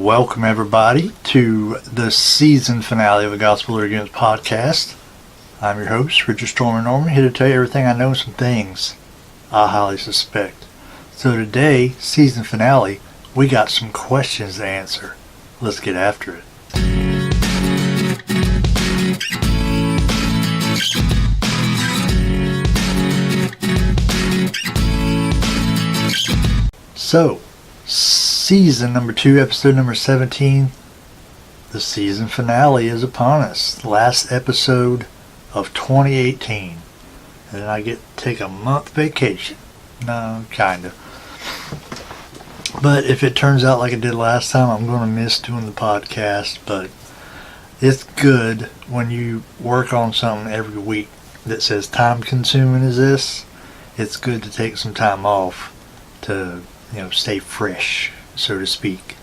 Welcome everybody to the season finale of the Gospelovergimmicks podcast. I'm your host, Richard Stormer Norman, here to tell you everything I know and some things I highly suspect. So today, season finale, we got some questions to answer. Let's get after it. So, season number 2, episode number 17, the season finale is upon us. Last episode of 2018. And then I get to take a month vacation. No, kinda. But if it turns out like it did last time, I'm going to miss doing the podcast. But it's good when you work on something every week that says time consuming as this. It's good to take some time off to stay fresh, so to speak,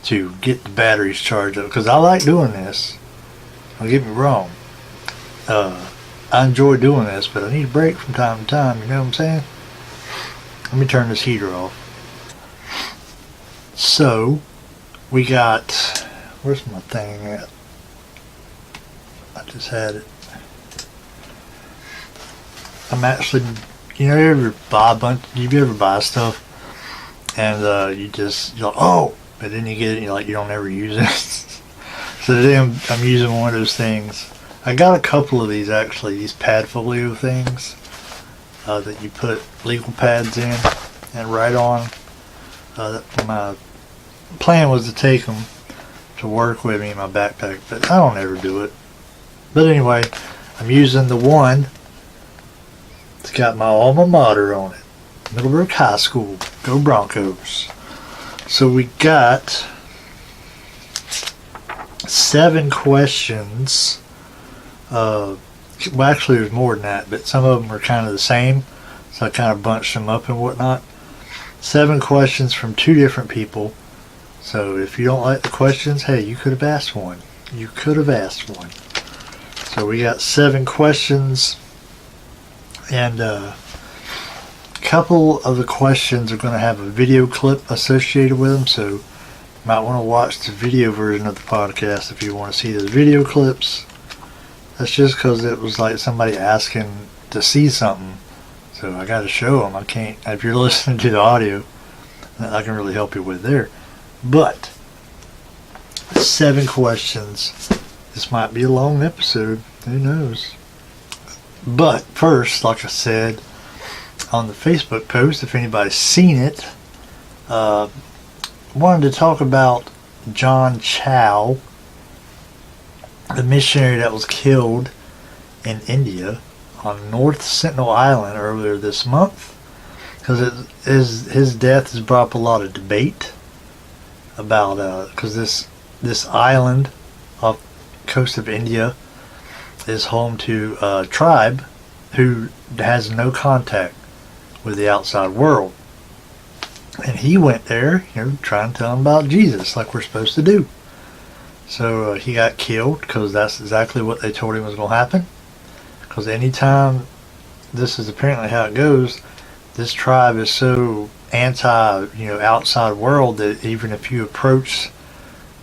to get the batteries charged up. Because I like doing this. Don't get me wrong. I enjoy doing this, but I need a break from time to time. You know what I'm saying? Let me turn this heater off. So, we got... Where's my thing at? I just had it. I'm actually... you ever buy stuff? And you're like, oh, but then you get it, and you don't ever use it. So today I'm using one of those things. I got a couple of these actually, these padfolio things that you put legal pads in and write on. My plan was to take them to work with me in my backpack, but I don't ever do it. But anyway, I'm using the one that's got my alma mater on it. Middlebrook High School. Go Broncos. So we got 7 questions. Well, actually there's more than that, but some of them are kind of the same. So I kind of bunched them up and whatnot. 7 questions from 2 different people. So if you don't like the questions, hey, you could have asked one. You could have asked one. So we got 7 questions. And couple of the questions are going to have a video clip associated with them, so you might want to watch the video version of the podcast if you want to see those video clips. That's just because it was like somebody asking to see something, so I got to show them. I can't, if you're listening to the audio, I can really help you with there. But 7 questions. This might be a long episode, who knows. But first, like I said on the Facebook post, if anybody's seen it, wanted to talk about John Chow, the missionary that was killed in India on North Sentinel Island earlier this month, because his death has brought up a lot of debate about because this island off the coast of India is home to a tribe who has no contact with the outside world. And he went there, trying to tell them about Jesus like we're supposed to do. So he got killed because that's exactly what they told him was going to happen. Because anytime, this is apparently how it goes, this tribe is so outside world that even if you approach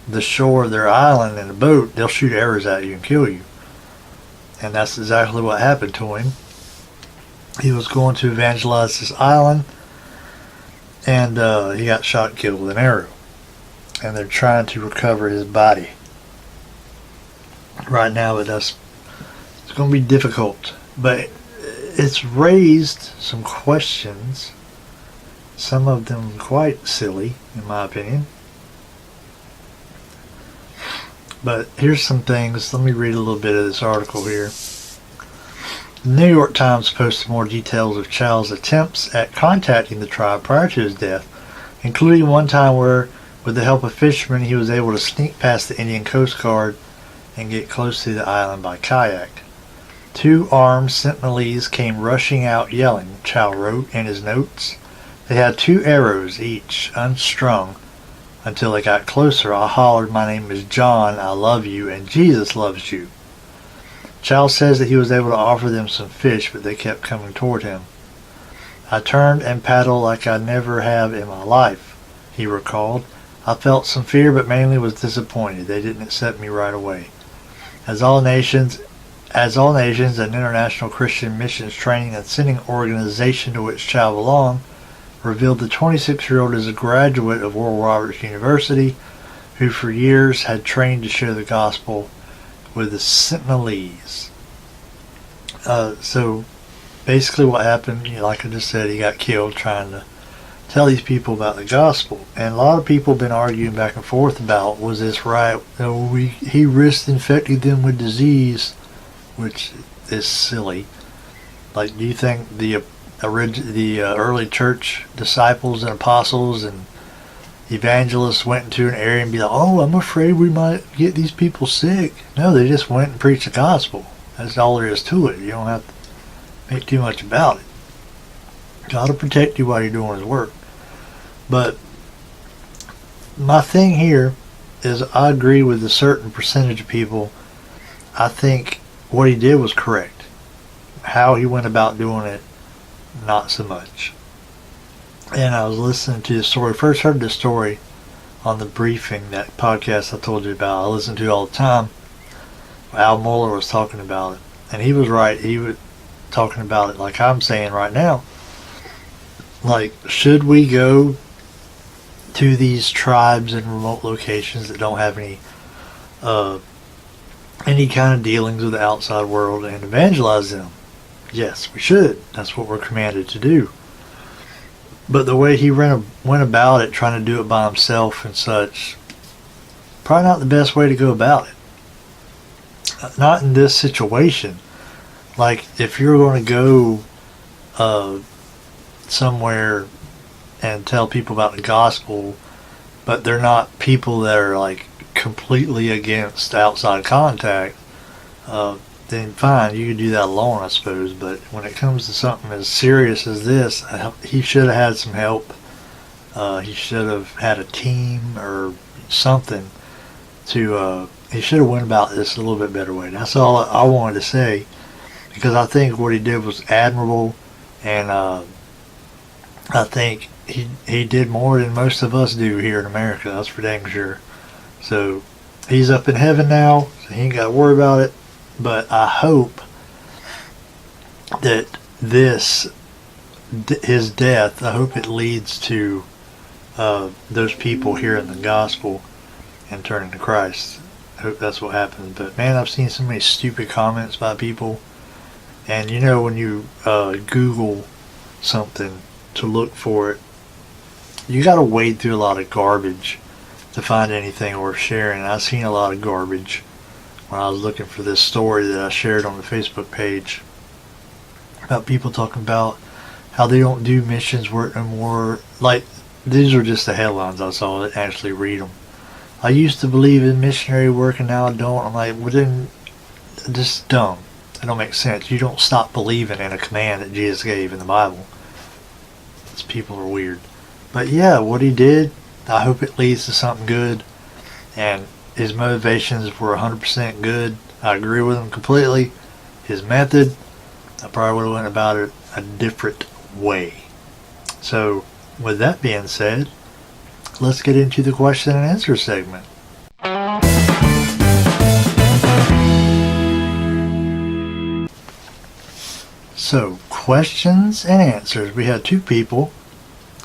the shore of their island in a boat, they'll shoot arrows at you and kill you. And that's exactly what happened to him. He was going to evangelize this island, and he got shot and killed with an arrow. And they're trying to recover his body right now, but it's going to be difficult. But it's raised some questions, some of them quite silly, in my opinion. But here's some things. Let me read a little bit of this article here. The New York Times posted more details of Chow's attempts at contacting the tribe prior to his death, including one time where, with the help of fishermen, he was able to sneak past the Indian Coast Guard and get close to the island by kayak. 2 armed Sentinelese came rushing out yelling, Chow wrote in his notes. They had 2 arrows each, unstrung. Until they got closer, I hollered, my name is John, I love you, and Jesus loves you. Chow says that he was able to offer them some fish, but they kept coming toward him. I turned and paddled like I never have in my life, he recalled. I felt some fear, but mainly was disappointed. They didn't accept me right away. As all nations, an international Christian missions training and sending organization to which Chow belonged revealed the 26-year-old is a graduate of Oral Roberts University, who for years had trained to share the gospel with the Sentinelese. So basically what happened, like I just said, he got killed trying to tell these people about the gospel. And a lot of people have been arguing back and forth about, was this right? He risked infecting them with disease, which is silly. Like, do you think the early church disciples and apostles and evangelists went into an area and be like, oh, I'm afraid we might get these people sick? No, they just went and preached the gospel. That's all there is to it. You don't have to make too much about it. God will protect you while you're doing his work. But my thing here is I agree with a certain percentage of people. I think what he did was correct. How he went about doing it, not so much. And I was listening to the story. First heard the story on the briefing, that podcast I told you about. I listen to it all the time. Al Mohler was talking about it. And he was right. He was talking about it like I'm saying right now. Like, should we go to these tribes and remote locations that don't have any kind of dealings with the outside world and evangelize them? Yes, we should. That's what we're commanded to do. But the way he went about it, trying to do it by himself and such, probably not the best way to go about it. Not in this situation. Like, if you're going to go somewhere and tell people about the gospel, but they're not people that are like completely against outside contact, then fine, you can do that alone, I suppose. But when it comes to something as serious as this, he should have had some help. He should have had a team or something to, he should have went about this a little bit better way. That's all I wanted to say, because I think what he did was admirable, and I think he did more than most of us do here in America. That's for dang sure. So he's up in heaven now, so he ain't got to worry about it. But I hope that his death, I hope it leads to those people hearing the gospel and turning to Christ. I hope that's what happens. But man, I've seen so many stupid comments by people. And you know, when you Google something to look for it, you got to wade through a lot of garbage to find anything worth sharing. I've seen a lot of garbage when I was looking for this story that I shared on the Facebook page about people talking about how they don't do missions work no more. Like, these were just the headlines I saw. I didn't actually read them. I used to believe in missionary work and now I don't. I'm like, well then, this is dumb. It don't make sense. You don't stop believing in a command that Jesus gave in the Bible. These people are weird. But yeah, what he did, I hope it leads to something good. And his motivations were 100% good. I agree with him completely. His method, I probably would have went about it a different way. So, with that being said, let's get into the question and answer segment. So, questions and answers. We had two people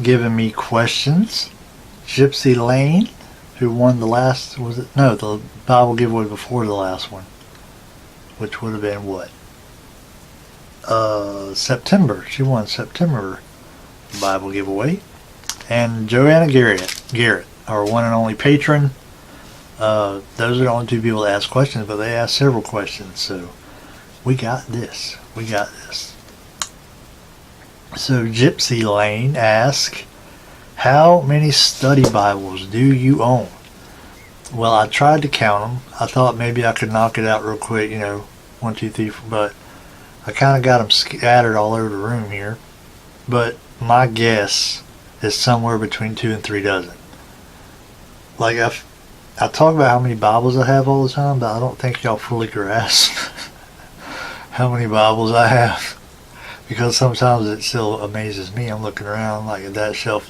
giving me questions. Gypsy Lane, who won the last, the Bible giveaway before the last one, which would have been what? September. She won September Bible giveaway. And Joanna Garrett, our one and only patron. Those are the only two people that ask questions, but they asked several questions, so we got this. So Gypsy Lane asks, how many study Bibles do you own? Well, I tried to count them. I thought maybe I could knock it out real quick, 1, 2, 3, 4, but I kind of got them scattered all over the room here. But my guess is somewhere between 2 and 3 dozen. Like, I talk about how many Bibles I have all the time, but I don't think y'all fully grasp how many Bibles I have. Because sometimes it still amazes me. I'm looking around like that shelf,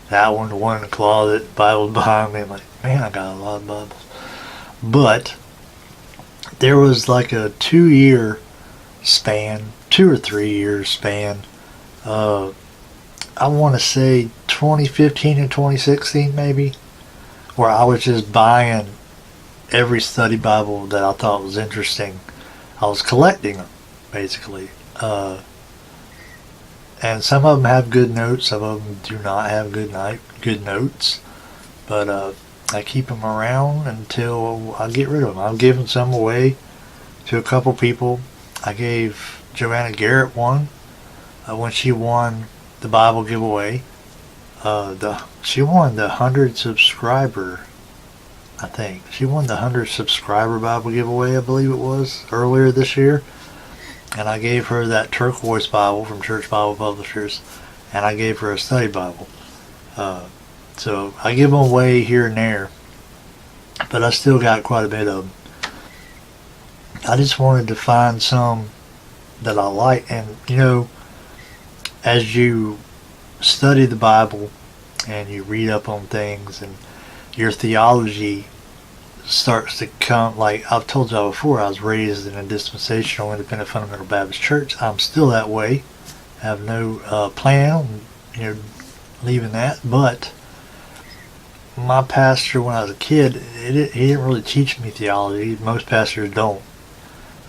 That one, the one in the closet, Bible's behind me. I'm like, man, I got a lot of Bibles. But there was like a 2-year span, 2 or 3 years span. I want to say 2015 and 2016 maybe, where I was just buying every study Bible that I thought was interesting. I was collecting them, basically. And some of them have good notes, some of them do not have good notes. But I keep them around until I get rid of them. I've given some away to a couple people. I gave Joanna Garrett one when she won the Bible giveaway. She won the 100 subscriber, I think. She won the 100 subscriber Bible giveaway, I believe it was, earlier this year. And I gave her that turquoise Bible from Church Bible Publishers, and I gave her a study Bible. So I give them away here and there, but I still got quite a bit of them. I just wanted to find some that I like, and as you study the Bible and you read up on things, and your theology starts to come, like I've told y'all before, I was raised in a dispensational independent fundamental Baptist church. I'm still that way. I have no plan on leaving that, but my pastor when I was a kid, he didn't really teach me theology. Most pastors don't.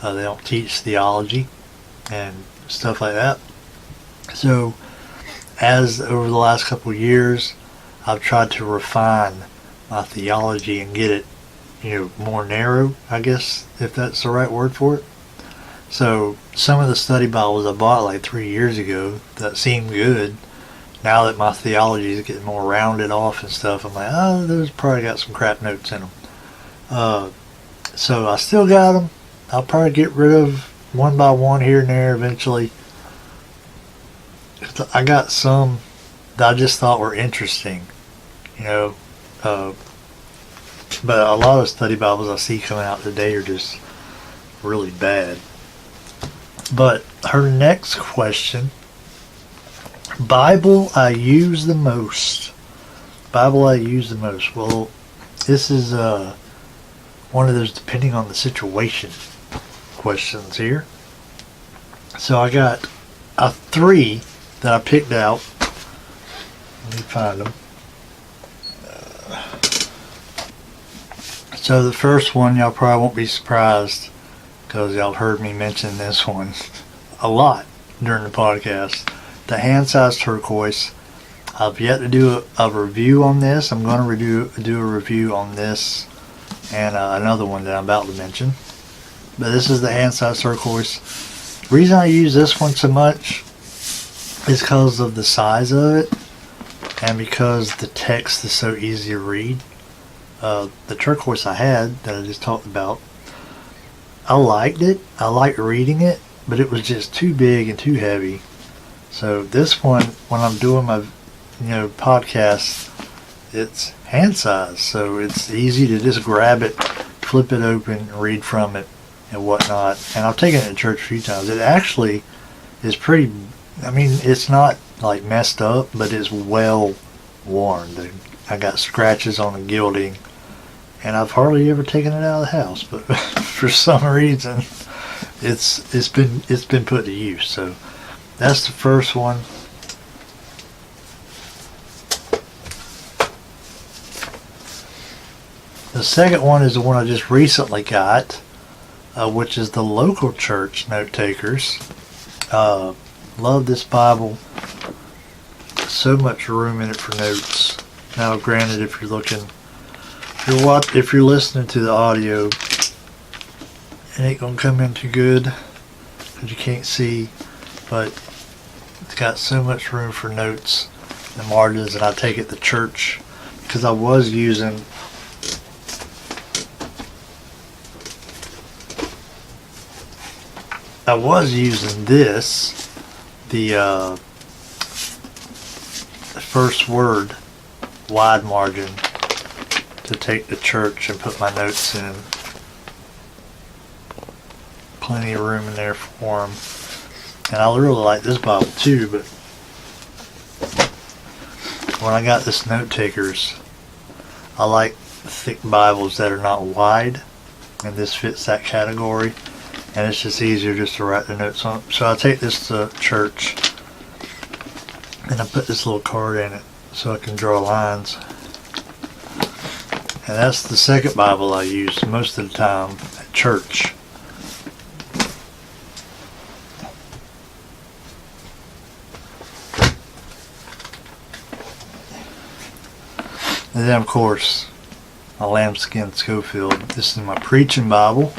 They don't teach theology and stuff like that. So as over the last couple of years, I've tried to refine my theology and get it more narrow, I guess, if that's the right word for it. So some of the study Bibles I bought like 3 years ago that seemed good, now that my theology is getting more rounded off and stuff, I'm like, oh, those probably got some crap notes in them. So I still got them. I'll probably get rid of one by one here and there eventually. I got some that I just thought were interesting, but a lot of study Bibles I see coming out today are just really bad. But her next question, Bible I use the most. Bible I use the most. Well, this is one of those depending on the situation questions here. So I got 3 that I picked out. Let me find them. So the first one, y'all probably won't be surprised because y'all heard me mention this one a lot during the podcast. The hand-sized turquoise. I've yet to do a review on this. I'm going to do a review on this and another one that I'm about to mention. But this is the hand-sized turquoise. The reason I use this one so much is because of the size of it and because the text is so easy to read. The turquoise I had that I just talked about, I liked it. I liked reading it, but it was just too big and too heavy. So this one, when I'm doing my podcast, it's hand size, so it's easy to just grab it, flip it open, and read from it and whatnot. And I've taken it to church a few times. It actually is pretty, it's not like messed up, but it's well worn. I got scratches on the gilding, and I've hardly ever taken it out of the house, but for some reason it's been put to use. So that's the first one. The second one is the one I just recently got, which is the local church note takers. Love this Bible. So much room in it for notes. Now, granted, if you're listening to the audio, it ain't gonna come in too good because you can't see, but it's got so much room for notes and margins, and I take it to church because I was using this, the first word wide margin, to take to church and put my notes in. Plenty of room in there for them. And I really like this Bible too, but when I got this note takers, I like thick Bibles that are not wide, and this fits that category, and it's just easier just to write the notes on. So I take this to church and I put this little card in it so I can draw lines. And that's the second Bible I use most of the time at church. And then, of course, my lambskin Schofield. This is my preaching Bible.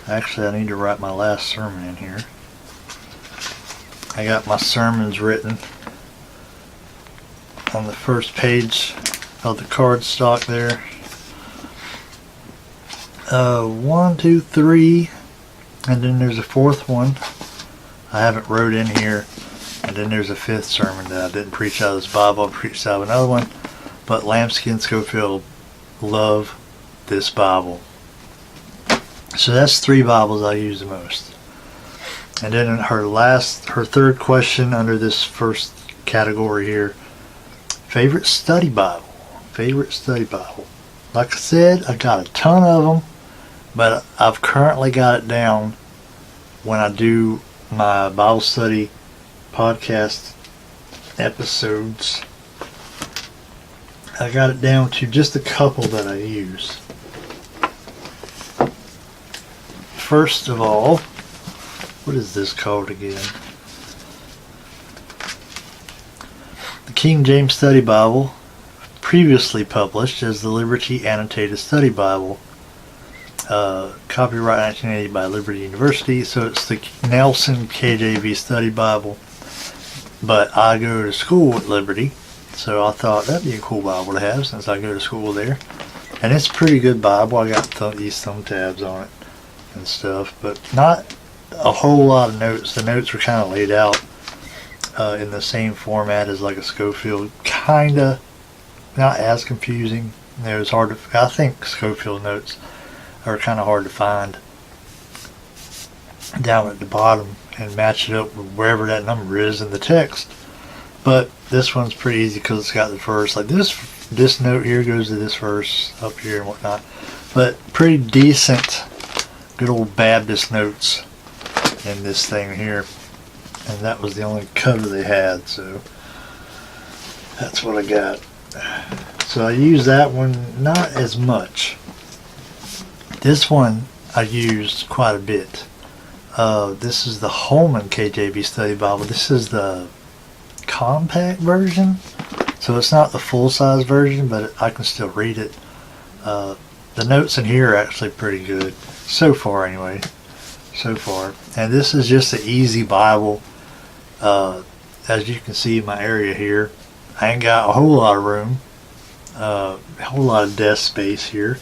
Actually, I need to write my last sermon in here. I got my sermons written on the first page of the cardstock there. 1, 2, 3, and then there's a fourth one I haven't wrote in here, and then there's a fifth sermon that I didn't preach out of this Bible. I preached out of another one. But Lambskin Schofield, love this Bible. So that's 3 Bibles I use the most. And then her third question under this first category here, favorite study Bible. Favorite study Bible. Like I said, I got a ton of them, but I've currently got it down when I do my Bible study podcast episodes. I got it down to just a couple that I use. First of all, what is this called again? The King James Study Bible, previously published as the Liberty Annotated Study Bible. Copyright 1980 by Liberty University. So it's the Nelson KJV Study Bible. But I go to school at Liberty, so I thought that'd be a cool Bible to have since I go to school there. And it's a pretty good Bible. I got these thumb tabs on it and stuff, but not a whole lot of notes. The notes were kind of laid out in the same format as like a Schofield. Kinda, not as confusing. It was hard to, I think Schofield notes are kind of hard to find down at the bottom and match it up with wherever that number is in the text. But this one's pretty easy because it's got the verse. Like this note here goes to this verse up here and whatnot. But pretty decent, good old Baptist notes in this thing here. And that was the only cover they had, so that's what I got. So I use that one not as much. This one I used quite a bit. This is the Holman KJV Study Bible. This is the compact version, so it's not the full-size version, but I can still read it. The notes in here are actually pretty good so far, anyway. So far, and this is just an easy Bible. As you can see in my area here, I ain't got a whole lot of room, a whole lot of desk space here,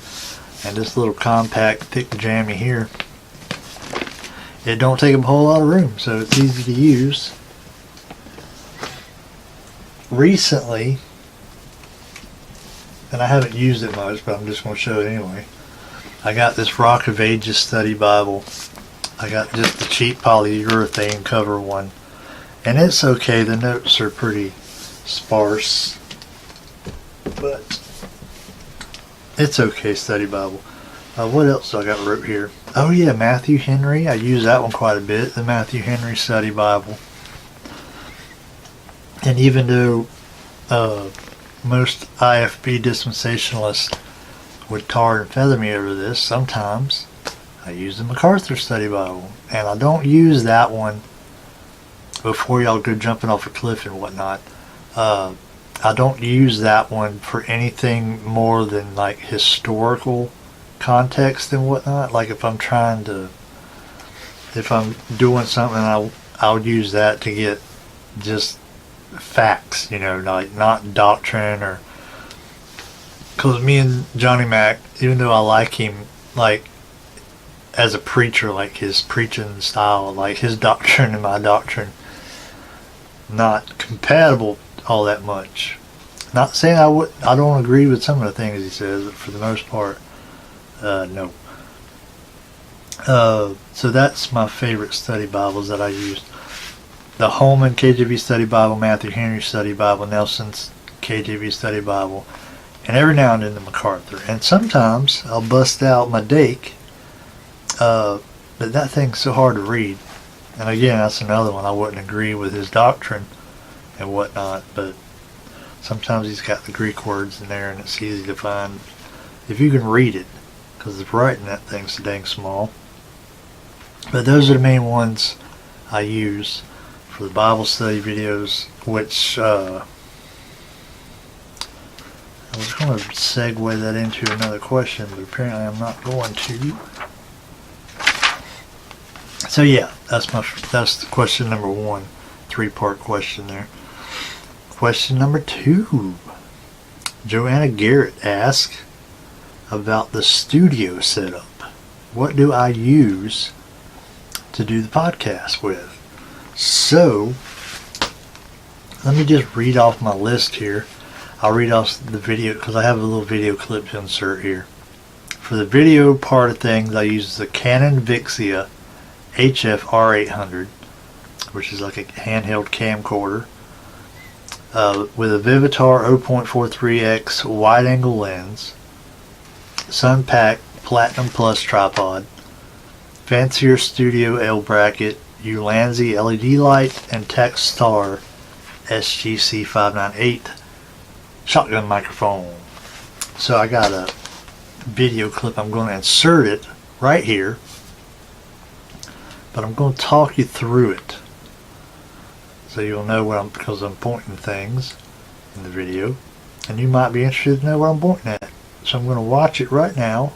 and this little compact thick jammy here, it don't take up a whole lot of room, so it's easy to use. Recently, and I haven't used it much, but I'm just going to show it anyway, I got this Rock of Ages Study Bible. I got just the cheap polyurethane cover one, and it's okay. The notes are pretty sparse, but it's okay study Bible. What else do I got wrote here? Oh yeah, Matthew Henry. I use that one quite a bit, the Matthew Henry Study Bible. And even though most IFB dispensationalists would tar and feather me over this, sometimes I use the MacArthur Study Bible. And I don't use that one before y'all go jumping off a cliff and whatnot. I don't use that one for anything more than like historical context and whatnot. Like if I'm doing something, I'll use that to get just facts, like not doctrine, or because me and Johnny Mac, even though I like him like as a preacher, like his preaching style, like his doctrine and my doctrine, not compatible all that much. Not saying I don't agree with some of the things he says, but for the most part, no. So that's my favorite study Bibles that I used. The Holman KJV Study Bible, Matthew Henry Study Bible, Nelson's KJV Study Bible, and every now and then the MacArthur. And sometimes I'll bust out my Dake, but that thing's so hard to read. And again, that's another one. I wouldn't agree with his doctrine and whatnot, but sometimes he's got the Greek words in there and it's easy to find if you can read it, because the writing that thing's so dang small. But those are the main ones I use for the Bible study videos, which I was going to segue that into another question, but apparently I'm not going to. So yeah, that's question number 1, 3-part question there. Question number 2. Joanna Garrett asks about the studio setup. What do I use to do the podcast with? So, let me just read off my list here. I'll read off the video because I have a little video clip to insert here. For the video part of things, I use the Canon Vixia HF R800, which is like a handheld camcorder, with a Vivitar 0.43x wide-angle lens, Sunpack Platinum Plus tripod, Fancier Studio L bracket, Ulanzi LED light, and Techstar SGC 598 shotgun microphone. So I got a video clip. I'm going to insert it right here, but I'm going to talk you through it so you'll know what because I'm pointing things in the video, and you might be interested to know what I'm pointing at. So I'm going to watch it right now,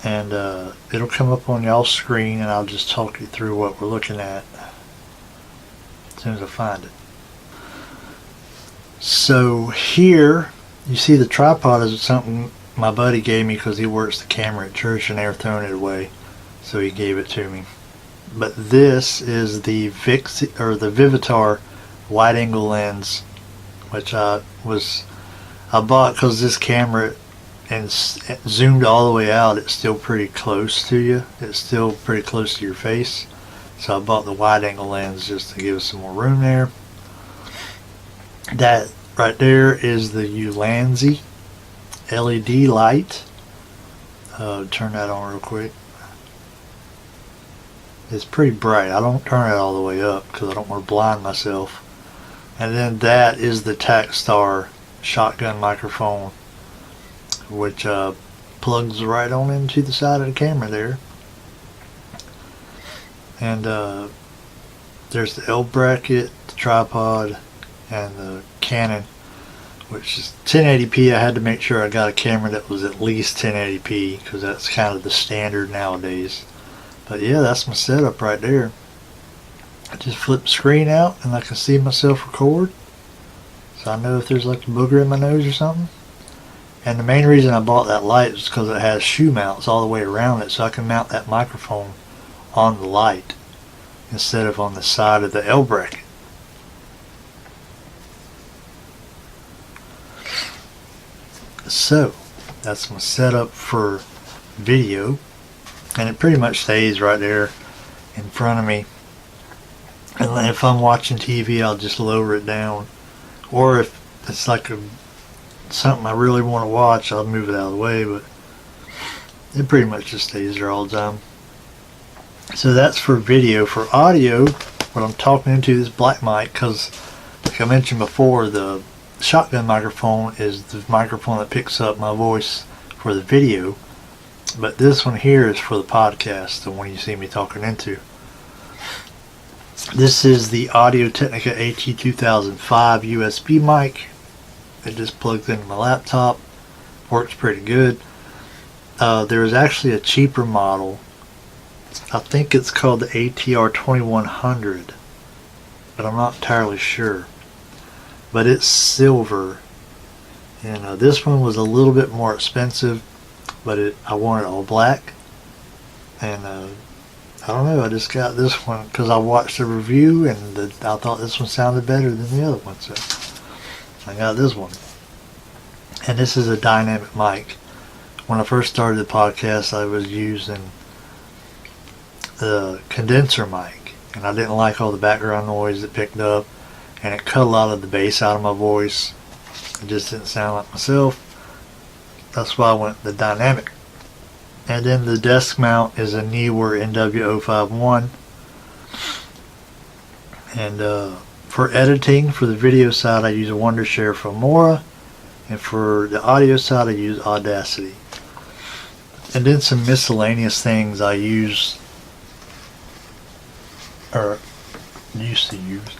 and it'll come up on y'all's screen, and I'll just talk you through what we're looking at as soon as I find it. So here you see the tripod is something my buddy gave me because he works the camera at church and they were throwing it away, so he gave it to me. But this is the Vivitar wide-angle lens, which I bought because this camera, and zoomed all the way out, it's still pretty close to you. It's still pretty close to your face. So I bought the wide-angle lens just to give us some more room there. That right there is the Ulanzi LED light. Turn that on real quick. It's pretty bright. I don't turn it all the way up because I don't want to blind myself. And then that is the Techstar shotgun microphone, which plugs right on into the side of the camera there. And there's the L bracket, the tripod, and the Canon, which is 1080p. I had to make sure I got a camera that was at least 1080p because that's kind of the standard nowadays. But yeah, that's my setup right there. I just flip the screen out and I can see myself record, so I know if there's like a booger in my nose or something. And the main reason I bought that light is because it has shoe mounts all the way around it, so I can mount that microphone on the light instead of on the side of the L bracket. So that's my setup for video, and it pretty much stays right there in front of me. And if I'm watching TV, I'll just lower it down, or if it's like something I really want to watch, I'll move it out of the way, but it pretty much just stays there all the time. So that's for video. For audio, what I'm talking into this black mic, because like I mentioned before, the shotgun microphone is the microphone that picks up my voice for the video, but this one here is for the podcast, the one you see me talking into. This is the Audio-Technica AT2005 USB mic. It just plugs into my laptop. Works pretty good. There is actually a cheaper model. I think it's called the ATR 2100, but I'm not entirely sure. But it's silver, and this one was a little bit more expensive, but I wanted all black, and I don't know, I just got this one because I watched the review and I thought this one sounded better than the other one, so I got this one. And this is a dynamic mic. When I first started the podcast, I was using the condenser mic, and I didn't like all the background noise it picked up, and it cut a lot of the bass out of my voice. It just didn't sound like myself. That's why I went the dynamic. And then the desk mount is a Neewer NW051. And for editing, for the video side, I use a Wondershare Filmora, and for the audio side, I use Audacity. And then some miscellaneous things I use, or used to use.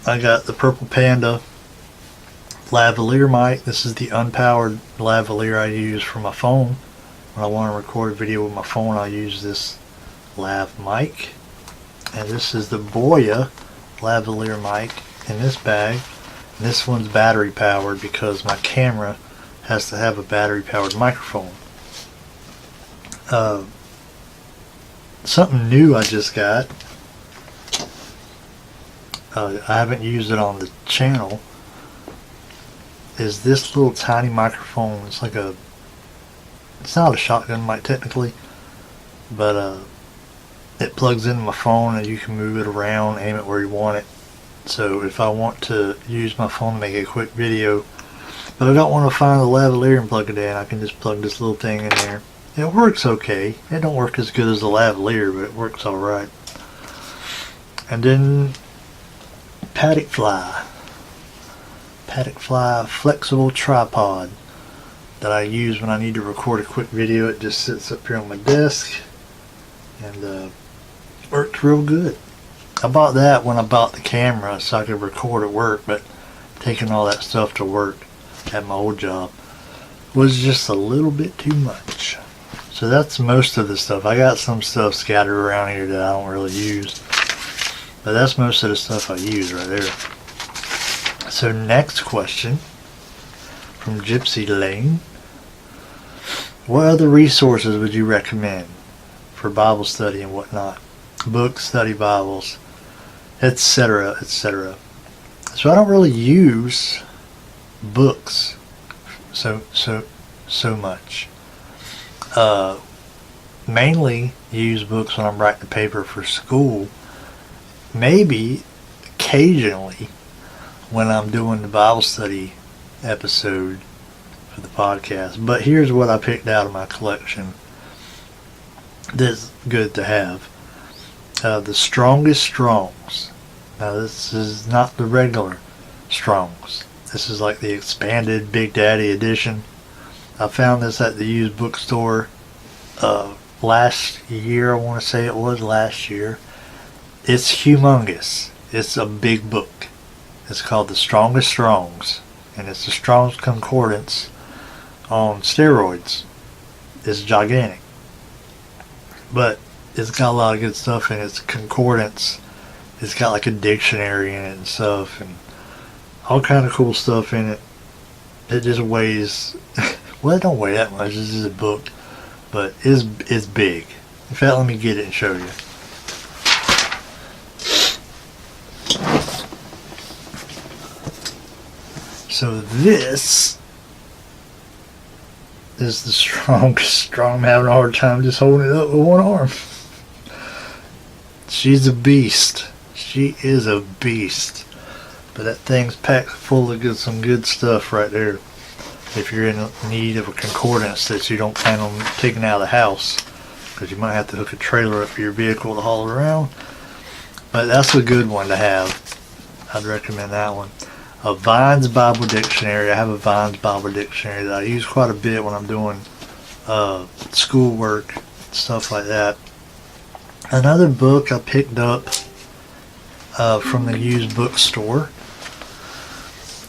I got the Purple Panda lavalier mic. This is the unpowered lavalier I use for my phone. When I want to record a video with my phone, I use this lav mic. And this is the Boya lavalier mic in this bag. And this one's battery powered because my camera has to have a battery powered microphone. Something new I just got. I haven't used it on the channel. Is this little tiny microphone. It's like a, it's not a shotgun mic technically, but it plugs into my phone and you can move it around, aim it where you want it. So if I want to use my phone to make a quick video, but I don't want to find the lavalier and plug it in, I can just plug this little thing in there. It works okay. It don't work as good as the lavalier, but it works alright. And then Paddock Fly flexible tripod that I use when I need to record a quick video. It just sits up here on my desk and works real good. I bought that when I bought the camera so I could record at work, but taking all that stuff to work at my old job was just a little bit too much. So that's most of the stuff. I got some stuff scattered around here that I don't really use, but that's most of the stuff I use right there. So next question from Gypsy Lane. What other resources would you recommend for Bible study and whatnot? Books, study Bibles, etc., etc. So I don't really use books so much. Mainly use books when I'm writing a paper for school. Maybe occasionally when I'm doing the Bible study episode for the podcast. But here's what I picked out of my collection that's good to have. The Strongest Strongs. Now this is not the regular Strongs. This is like the expanded Big Daddy edition. I found this at the used bookstore last year. I want to say it was last year. It's humongous. It's a big book. It's called The Strongest Strongs, and it's the Strong's Concordance on steroids. It's gigantic, but it's got a lot of good stuff in it. It's a concordance. It's got like a dictionary in it and stuff, and all kind of cool stuff in it. It just weighs, well, it don't weigh that much. This is a book, but it's big. In fact, let me get it and show you. So this is the Strongest Strong. I'm having a hard time just holding it up with one arm. She's a beast. She is a beast. But that thing's packed full of some good stuff right there. If you're in need of a concordance that you don't plan on taking out of the house, because you might have to hook a trailer up to your vehicle to haul it around. But that's a good one to have. I'd recommend that one. A Vine's Bible Dictionary. I have a Vine's Bible Dictionary that I use quite a bit when I'm doing schoolwork, stuff like that. Another book I picked up from the used bookstore.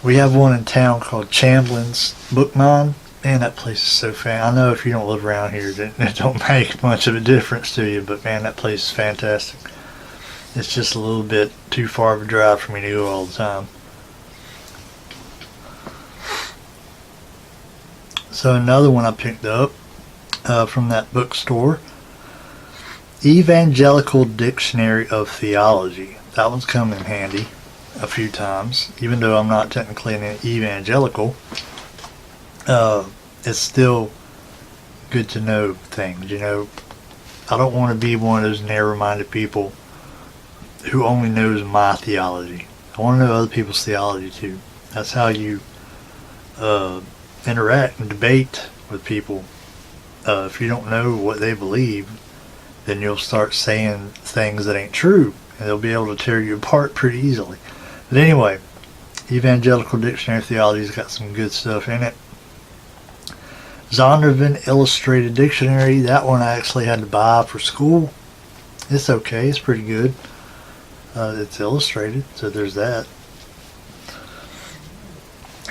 We have one in town called Chamblin's Book Mine. Man, that place is so fan. I know if you don't live around here, it don't make much of a difference to you, but man, that place is fantastic. It's just a little bit too far of a drive for me to go all the time. So another one I picked up from that bookstore, Evangelical Dictionary of Theology. That one's come in handy a few times. Even though I'm not technically an evangelical, it's still good to know things. You know, I don't want to be one of those narrow-minded people who only knows my theology. I want to know other people's theology too. That's how you interact and debate with people. If you don't know what they believe, then you'll start saying things that ain't true, and they'll be able to tear you apart pretty easily. But anyway, Evangelical Dictionary of Theology's got some good stuff in it. Zondervan Illustrated Dictionary, that one I actually had to buy for school. It's okay, it's pretty good. It's illustrated, so there's that.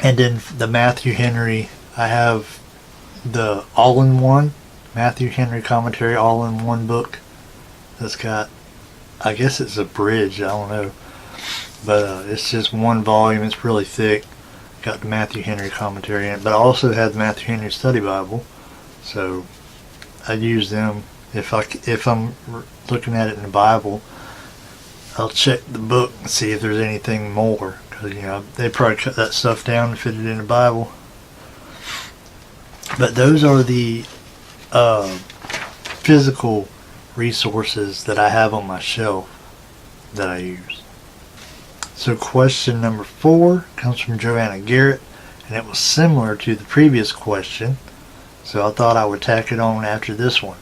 And then the Matthew Henry, I have the all-in-one Matthew Henry commentary all-in-one book that's got, I guess it's a bridge, I don't know, but it's just one volume. It's really thick. Got the Matthew Henry commentary in it, but I also had the Matthew Henry Study Bible, so I use them if I'm looking at it in the Bible. I'll check the book and see if there's anything more, because they probably cut that stuff down and fit it in the Bible. But those are the physical resources that I have on my shelf that I use. So question number 4 comes from Joanna Garrett, and it was similar to the previous question, so I thought I would tack it on after this one.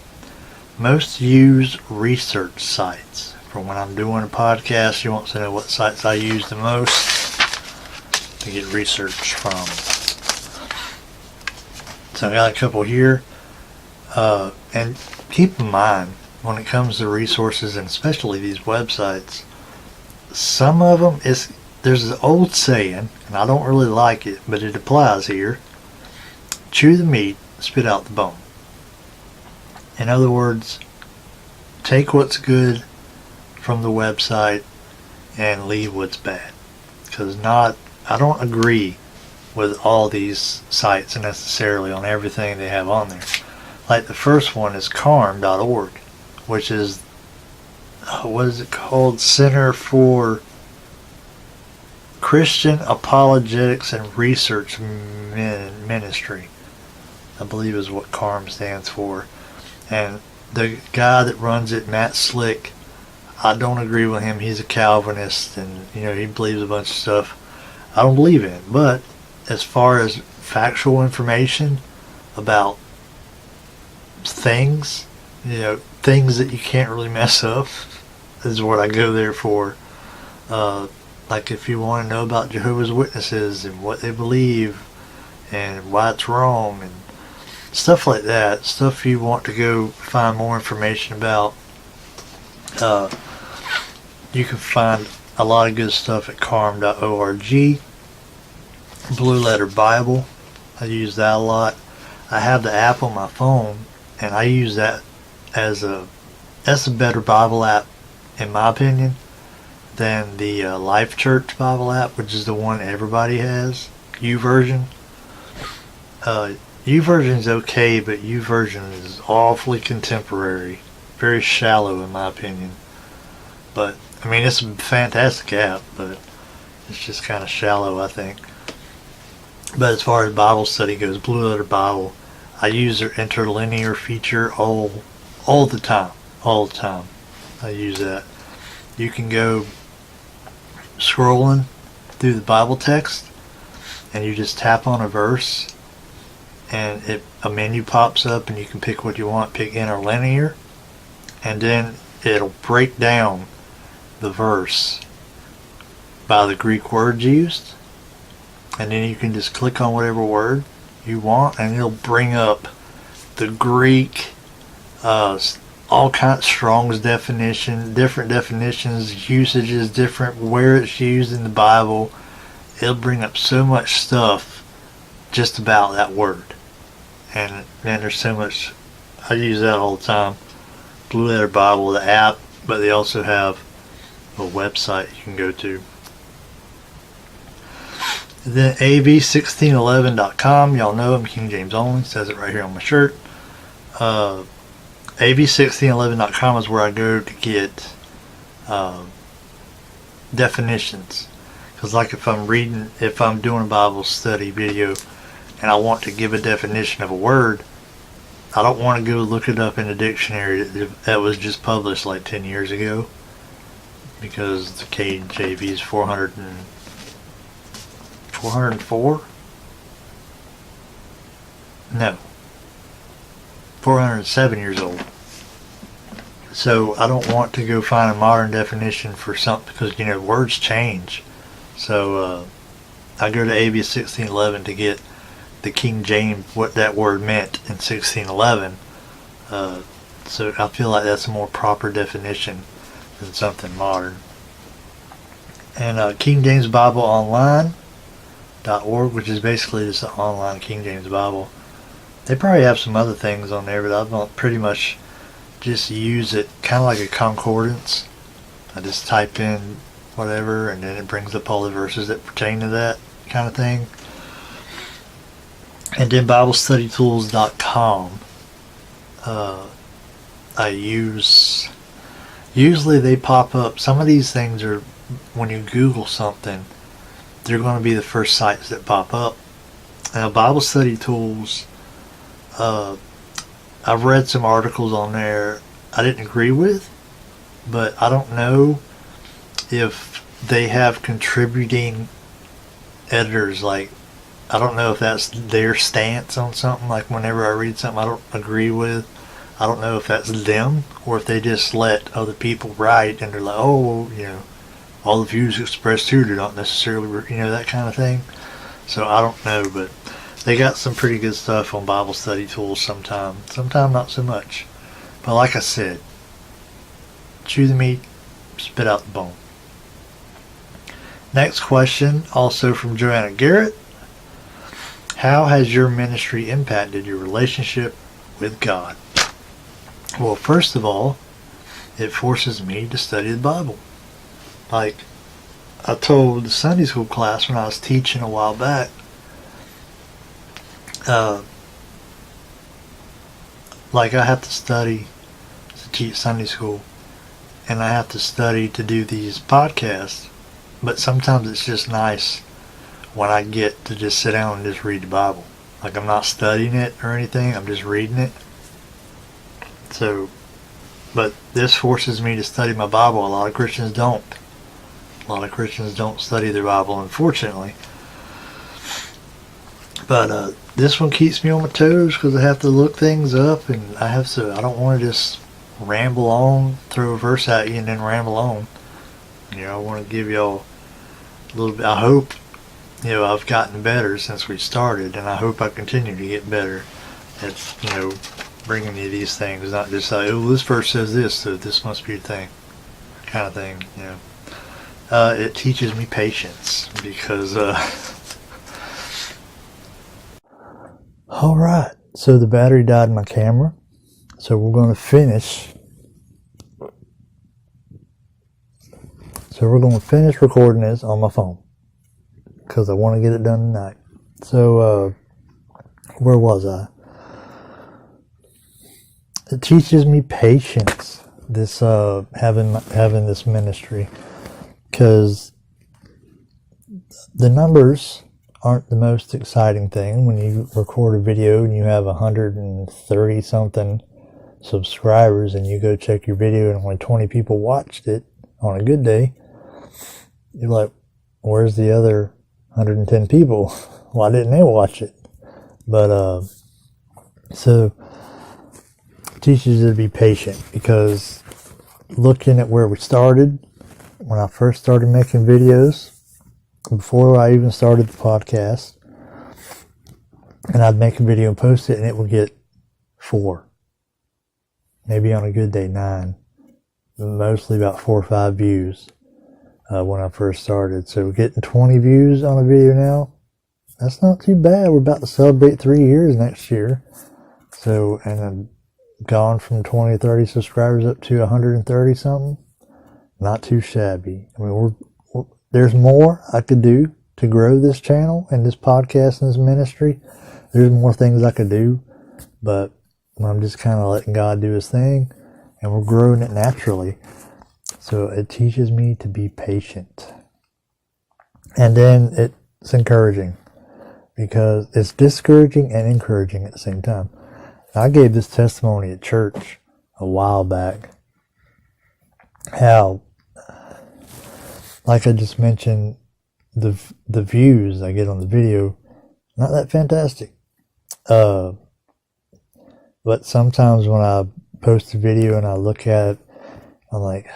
Most used research sites. For when I'm doing a podcast, she wants to know what sites I use the most to get research from. So I got a couple here. And keep in mind, when it comes to resources, and especially these websites, some of them, there's an old saying, and I don't really like it, but it applies here. Chew the meat, spit out the bone. In other words, take what's good from the website and leave what's bad. Because I don't agree with all these sites necessarily on everything they have on there. Like the first one is carm.org, which is, what is it called? Center for Christian Apologetics and Research Ministry, I believe is what CARM stands for. And the guy that runs it, Matt Slick, I don't agree with him. He's a Calvinist, and he believes a bunch of stuff I don't believe in. But as far as factual information about things, things that you can't really mess up, is what I go there for. Like if you want to know about Jehovah's Witnesses and what they believe and why it's wrong and stuff like that, stuff you want to go find more information about, you can find a lot of good stuff at carm.org. Blue Letter Bible, I use that a lot. I have the app on my phone, and I use that that's a better Bible app, in my opinion, than the Life Church Bible app, which is the one everybody has, YouVersion. YouVersion is okay, but YouVersion is awfully contemporary, very shallow in my opinion. But it's a fantastic app, but it's just kind of shallow, I think. But as far as Bible study goes, Blue Letter Bible, I use their interlinear feature all the time. All the time. I use that. You can go scrolling through the Bible text, and you just tap on a verse, and a menu pops up, and you can pick what you want. Pick interlinear, and then it'll break down the verse by the Greek words used, and then you can just click on whatever word you want, and it'll bring up the Greek, all kinds of Strong's definition, different definitions, usages, different where it's used in the Bible. It'll bring up so much stuff just about that word. And man, there's so much. I use that all the time. Blue Letter Bible, the app, but they also have a website you can go to. Then av1611.com, y'all know I'm King James only, says it right here on my shirt. av1611.com is where I go to get definitions. Because like if I'm doing a Bible study video and I want to give a definition of a word, I don't want to go look it up in a dictionary that was just published like 10 years ago. because the KJV is 404? No. 407 years old. So I don't want to go find a modern definition for something because, words change. So I go to AB 1611 to get the King James, what that word meant in 1611. So I feel like that's a more proper definition than something modern. And King James Bible Online.org, which is basically just an online King James Bible. They probably have some other things on there, but I've pretty much just use it kind of like a concordance. I just type in whatever and then it brings up all the verses that pertain to that kind of thing. And then BibleStudyTools.com. I use, usually they pop up, some of these things are, when you Google something, they're going to be the first sites that pop up. Now, Bible Study Tools, I've read some articles on there I didn't agree with, but I don't know if they have contributing editors. Like, I don't know if that's their stance on something. Like, whenever I read something I don't agree with, I don't know if that's them or if they just let other people write and they're like, oh, all the views expressed here do not necessarily, that kind of thing. So I don't know, but they got some pretty good stuff on Bible Study Tools sometimes. Sometimes not so much. But like I said, chew the meat, spit out the bone. Next question, also from Joanna Garrett. How has your ministry impacted your relationship with God? Well, first of all, it forces me to study the Bible. Like I told the Sunday school class when I was teaching a while back, like I have to study to teach Sunday school and I have to study to do these podcasts, but sometimes it's just nice when I get to just sit down and just read the Bible. Like I'm not studying it or anything, I'm just reading it. So, but this forces me to study my Bible. A lot of Christians don't. A lot of Christians don't study their Bible, unfortunately. But this one keeps me on my toes because I have to look things up, and I don't want to just ramble on, throw a verse at you, and then ramble on. I want to give y'all a little bit. I hope, I've gotten better since we started, and I hope I continue to get better at, bringing you these things, not just like, oh, this verse says this, so this must be a thing, kind of thing. It teaches me patience because alright, so the battery died in my camera, so we're going to finish recording this on my phone because I want to get it done tonight. So where was I? It teaches me patience, this having this ministry, because the numbers aren't the most exciting thing when you record a video and you have 130 something subscribers and you go check your video and only 20 people watched it on a good day. You're like, where's the other 110 people? Why didn't they watch it? But so it teaches you to be patient, because looking at where we started, when I first started making videos, before I even started the podcast, and I'd make a video and post it and it would get 4, maybe on a good day 9, mostly about 4 or 5 views when I first started. So getting 20 views on a video now, that's not too bad. We're about to celebrate 3 years next year. So, and I've gone from 20 30 subscribers up to 130 something. Not too shabby. I mean, there's more I could do to grow this channel and this podcast and this ministry. There's more things I could do, but I'm just kind of letting God do his thing, and we're growing it naturally. So it teaches me to be patient. And then it's encouraging, because it's discouraging and encouraging at the same time. I gave this testimony at church a while back, how like I just mentioned, the views I get on the video, not that fantastic. But sometimes when I post a video and I look at it, I'm like,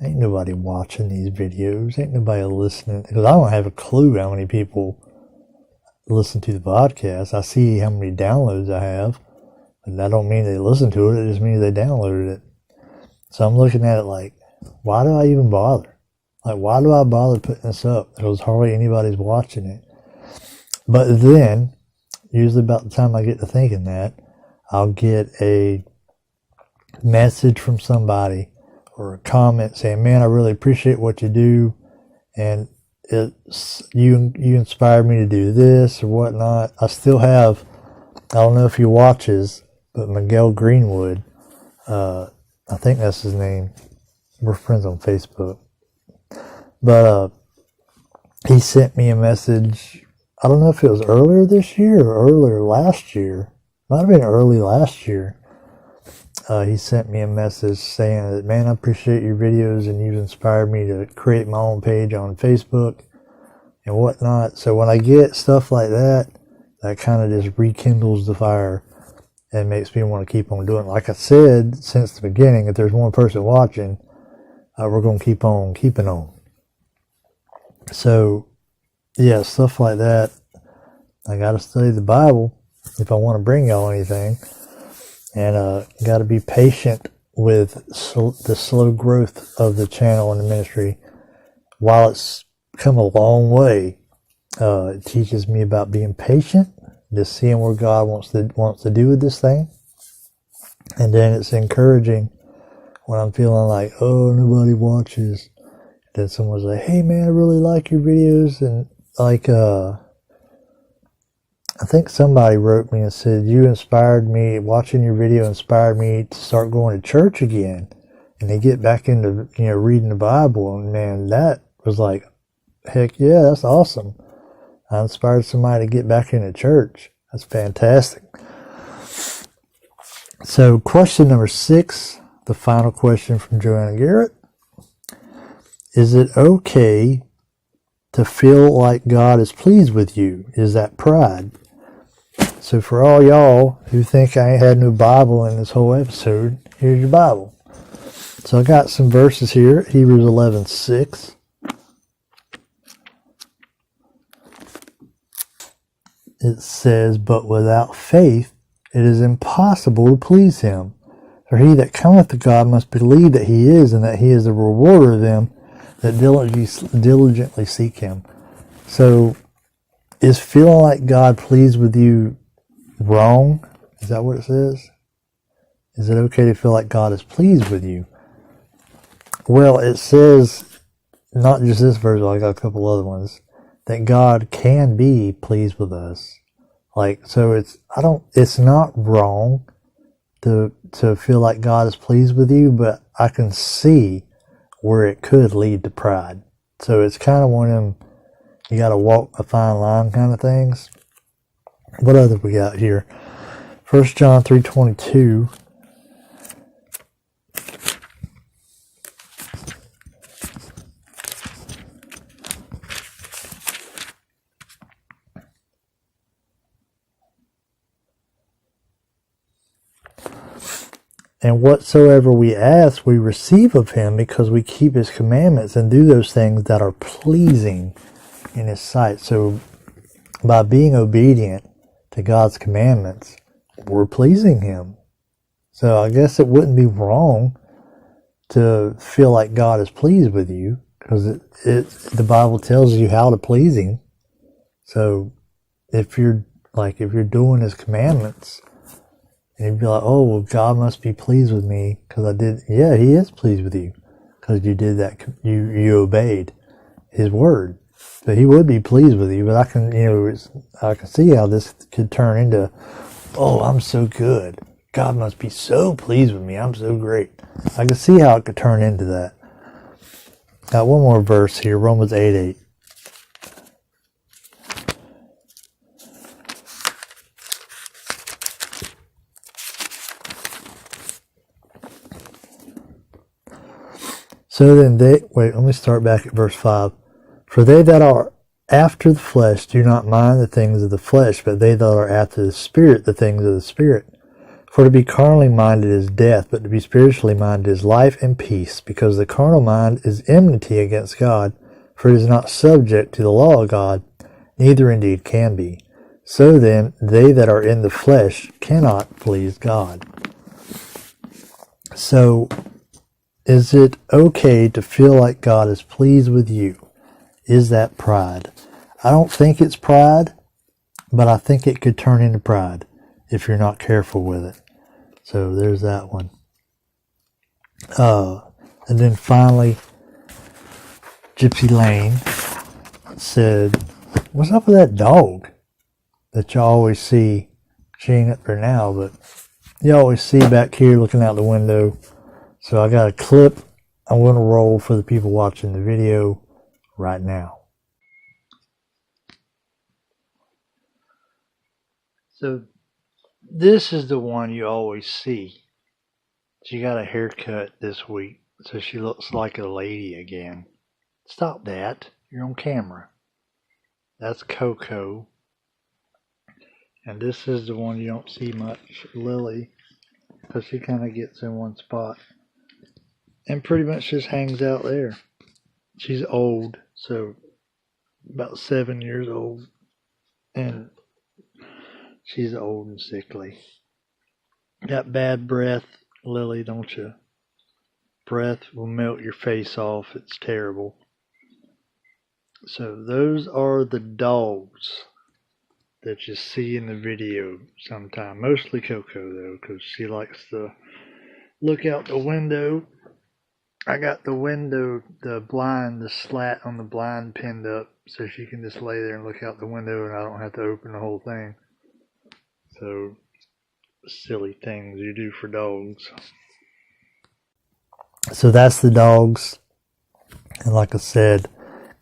ain't nobody watching these videos. Ain't nobody listening. Because I don't have a clue how many people listen to the podcast. I see how many downloads I have. And that don't mean they listen to it. It just means they downloaded it. So I'm looking at it like, why do I even bother? Like, why do I bother putting this up? Because hardly anybody's watching it. But then, usually about the time I get to thinking that, I'll get a message from somebody or a comment saying, man, I really appreciate what you do, and you inspired me to do this or whatnot. I still have, I don't know if he watches, but Miguel Greenwood, I think that's his name. We're friends on Facebook. But he sent me a message, I don't know if it was earlier this year or earlier last year. Might have been early last year. He sent me a message saying that, man, I appreciate your videos and you've inspired me to create my own page on Facebook and whatnot. So when I get stuff like that, that kind of just rekindles the fire and makes me want to keep on doing it. Like I said, since the beginning, if there's one person watching, we're going to keep on keeping on. So, yeah, stuff like that. I got to study the Bible if I want to bring y'all anything. And got to be patient with the slow growth of the channel and the ministry. While it's come a long way, it teaches me about being patient, just seeing where God wants to do with this thing. And then it's encouraging when I'm feeling like, oh, nobody watches. Then someone's like, hey man, I really like your videos. And like, I think somebody wrote me and said, you inspired me, watching your video inspired me to start going to church again and to get back into, reading the Bible. And man, that was like, heck yeah, that's awesome. I inspired somebody to get back into church. That's fantastic. So question number 6, the final question from Joanna Garrett. Is it okay to feel like God is pleased with you? Is that pride? So for all y'all who think I ain't had no Bible in this whole episode, here's your Bible. So I got some verses here. Hebrews 11:6. It says, but without faith it is impossible to please him. For he that cometh to God must believe that he is, and that he is the rewarder of them that diligently seek him. So is feeling like God pleased with you wrong? Is that what it says? Is it okay to feel like God is pleased with you? Well, it says, not just this verse, I got a couple other ones, that God can be pleased with us. Like, so it's not wrong to feel like God is pleased with you, but I can see where it could lead to pride. So it's kind of one of them, you got to walk a fine line kind of things. What other we got here? 1 John 3:22. And whatsoever we ask, we receive of him, because we keep his commandments and do those things that are pleasing in his sight. So by being obedient to God's commandments, we're pleasing him. So I guess it wouldn't be wrong to feel like God is pleased with you, because the Bible tells you how to please him. So if you're doing his commandments, and you'd be like, oh, well, God must be pleased with me because I did. Yeah, he is pleased with you because you did that. You obeyed his word. So he would be pleased with you. But I can see how this could turn into, oh, I'm so good. God must be so pleased with me. I'm so great. I can see how it could turn into that. Got one more verse here, Romans 8:8. So then let me start back at verse 5. For they that are after the flesh do not mind the things of the flesh, but they that are after the Spirit, the things of the Spirit. For to be carnally minded is death, but to be spiritually minded is life and peace, because the carnal mind is enmity against God, for it is not subject to the law of God, neither indeed can be. So then, they that are in the flesh cannot please God. So, is it okay to feel like God is pleased with you? Is that pride? I don't think it's pride, but I think it could turn into pride if you're not careful with it. So there's that one. And then finally, Gypsy Lane said, what's up with that dog that you always see? She ain't up there now, but you always see back here looking out the window. So I got a clip I'm going to roll for the people watching the video right now. So this is the one you always see. She got a haircut this week, so she looks like a lady again. Stop that. You're on camera. That's Coco. And this is the one you don't see much, Lily, because she kind of gets in one spot and pretty much just hangs out there. She's old, so about 7 years old, and she's old and sickly. Got bad breath, Lily, don't you? Breath will melt your face off. It's terrible. So those are the dogs that you see in the video sometime. Mostly Coco, though, because she likes to look out the window. I got the window, the blind, the slat on the blind pinned up so she can just lay there and look out the window and I don't have to open the whole thing. So, silly things you do for dogs. So that's the dogs. And like I said,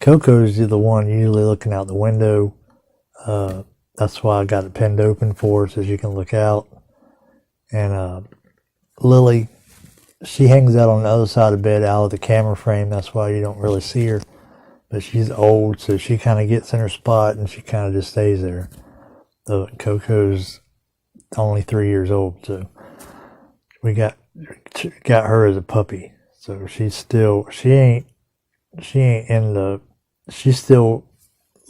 Coco's the one usually looking out the window. That's why I got it pinned open for her so she can look out. And Lily, she hangs out on the other side of the bed out of the camera frame. That's why you don't really see her. But she's old, so she kind of gets in her spot and she kind of just stays there. Coco's only 3 years old, so we got her as a puppy. So she's still, she's still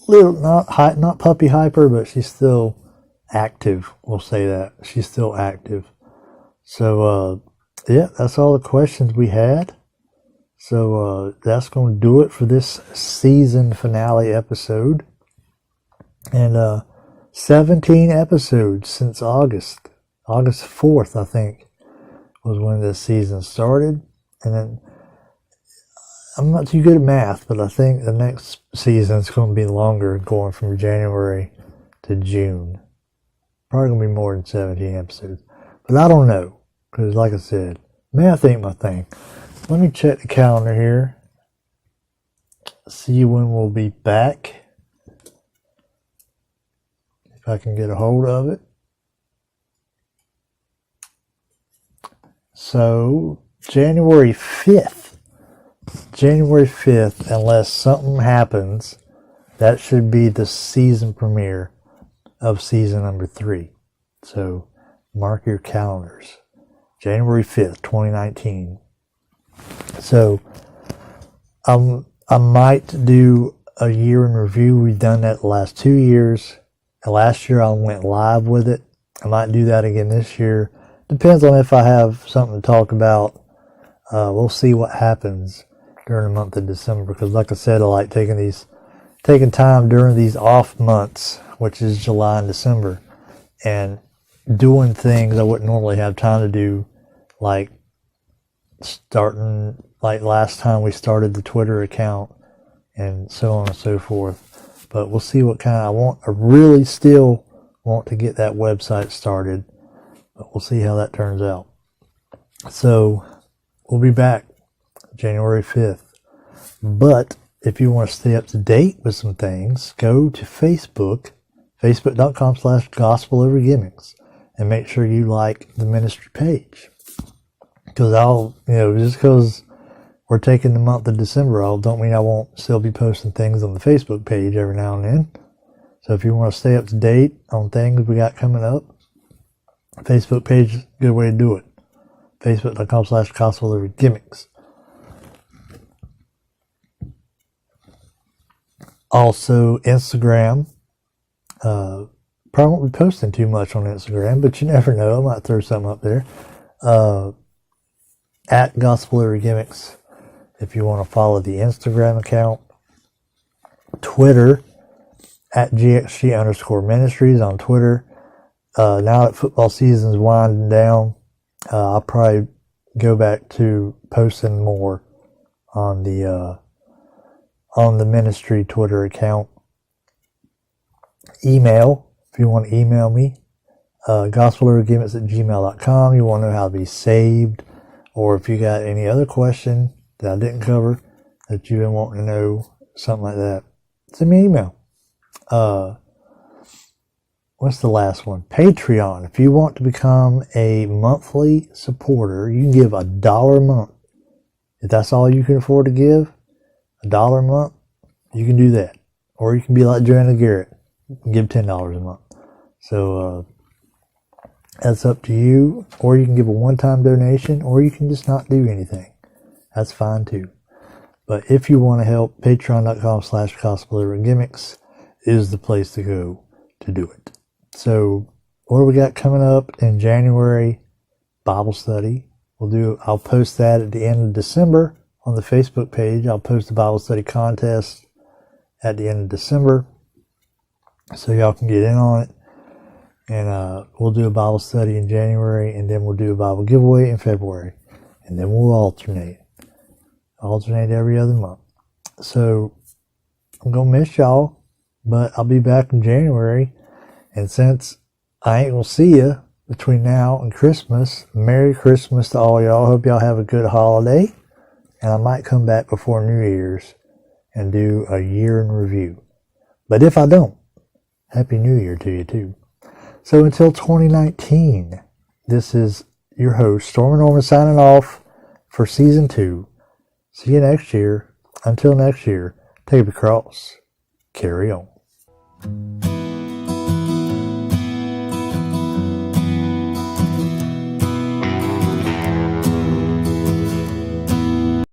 little, not puppy hyper, but she's still active. We'll say that. She's still active. So, yeah, that's all the questions we had. So that's going to do it for this season finale episode. And 17 episodes since August 4th, I think, was when this season started. And then I'm not too good at math, but I think the next season is going to be longer, going from January to June. Probably going to be more than 17 episodes. But I don't know. Because like I said, math ain't my thing. Let me check the calendar here. See when we'll be back. If I can get a hold of it. So, January 5th. January 5th, unless something happens, that should be the season premiere of season number 3. So, mark your calendars. January 5th, 2019. So, I might do a year in review. We've done that the last 2 years. And last year I went live with it. I might do that again this year. Depends on if I have something to talk about. We'll see what happens during the month of December. Because like I said, I like taking time during these off months, which is July and December, and doing things I wouldn't normally have time to do. Like last time we started the Twitter account and so on and so forth. But we'll see what kind I want. I really still want to get that website started, but we'll see how that turns out. So we'll be back January 5th. But if you want to stay up to date with some things, go to Facebook, facebook.com/gospelovergimmicks, and make sure you like the ministry page. Because just because we're taking the month of December off. Don't mean I won't still be posting things on the Facebook page every now and then. So if you want to stay up to date on things we got coming up, Facebook page is a good way to do it. Facebook.com/gospelovergimmicks. Also, Instagram. Probably won't be posting too much on Instagram, but you never know. I might throw something up there. At gospelovergimmicks, if you want to follow the Instagram account. Twitter, at GXG_ministries on Twitter. Now that football season's winding down, I'll probably go back to posting more on the ministry Twitter account. Email, if you want to email me, gospelovergimmicks@gmail.com. You want to know how to be saved, or if you got any other question that I didn't cover that you've been wanting to know, something like that, send me an email. What's the last one? Patreon. If you want to become a monthly supporter, you can give $1 a month. If that's all you can afford to give, $1 a month, you can do that. Or you can be like Joanna Garrett and give $10 a month. So that's up to you. Or you can give a one-time donation, or you can just not do anything. That's fine too. But if you want to help, patreon.com/gospelovergimmicks is the place to go to do it. So what do we got coming up in January? Bible study. I'll post that at the end of December on the Facebook page. I'll post the Bible study contest at the end of December, so y'all can get in on it. And we'll do a Bible study in January, and then we'll do a Bible giveaway in February, and then we'll alternate every other month. So I'm gonna miss y'all, but I'll be back in January. And since I ain't gonna see you between now and Christmas, Merry Christmas to all y'all. Hope y'all have a good holiday. And I might come back before New Year's and do a year in review. But if I don't, Happy New Year to you too. So until 2019, this is your host, Stormy Norman, signing off for Season 2. See you next year. Until next year, take up your cross. Carry on.